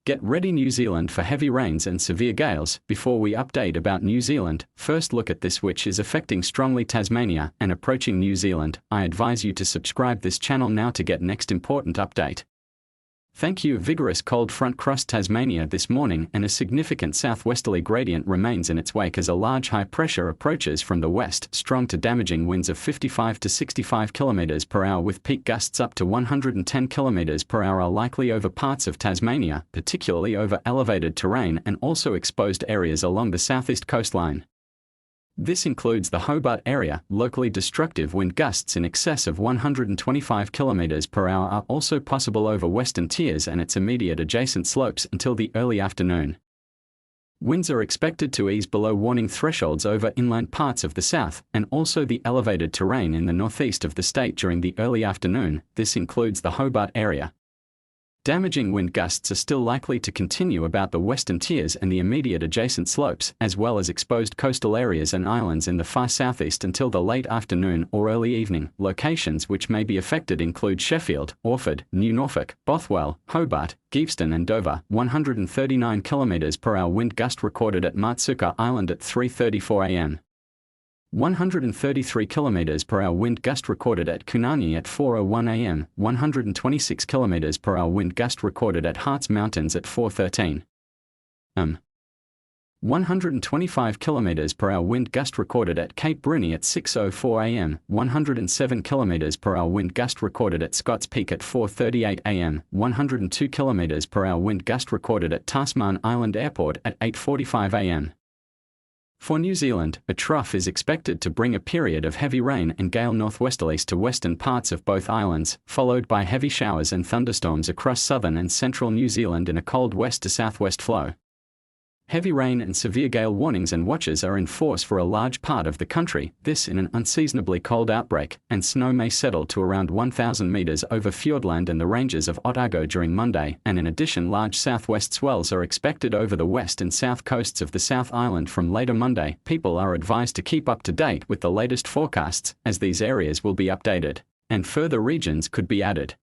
Get ready New Zealand for heavy rains and severe gales. Before we update about New Zealand, first look at this which is affecting strongly Tasmania and approaching New Zealand. I advise you to subscribe this channel now to get next important update. Thank you. Vigorous cold front crossed Tasmania this morning and a significant southwesterly gradient remains in its wake as a large high pressure approaches from the west. Strong to damaging winds of 55 to 65 km per hour with peak gusts up to 110 km per hour are likely over parts of Tasmania, particularly over elevated terrain and also exposed areas along the southeast coastline. This includes the Hobart area. Locally destructive wind gusts in excess of 125 km per hour are also possible over Western Tiers and its immediate adjacent slopes until the early afternoon. Winds are expected to ease below warning thresholds over inland parts of the south and also the elevated terrain in the northeast of the state during the early afternoon. This includes the Hobart area. Damaging wind gusts are still likely to continue about the Western Tiers and the immediate adjacent slopes, as well as exposed coastal areas and islands in the far southeast until the late afternoon or early evening. Locations which may be affected include Sheffield, Orford, New Norfolk, Bothwell, Hobart, Geeveston and Dover. 139 km per hour wind gust recorded at Martsuka Island at 3:34 am. 133 km per hour wind gust recorded at Kunani at 4:01 am, 126 km per hour wind gust recorded at Hearts Mountains at 4:13 am. 125 km per hour wind gust recorded at Cape Bruni at 6:04 am, 107 km per hour wind gust recorded at Scotts Peak at 4:38 am, 102 km per hour wind gust recorded at Tasman Island Airport at 8:45 am. For New Zealand, a trough is expected to bring a period of heavy rain and gale northwesterlies to western parts of both islands, followed by heavy showers and thunderstorms across southern and central New Zealand in a cold west to southwest flow. Heavy rain and severe gale warnings and watches are in force for a large part of the country, this in an unseasonably cold outbreak, and snow may settle to around 1,000 metres over Fiordland and the ranges of Otago during Monday, and in addition large southwest swells are expected over the west and south coasts of the South Island from later Monday. People are advised to keep up to date with the latest forecasts, as these areas will be updated, and further regions could be added.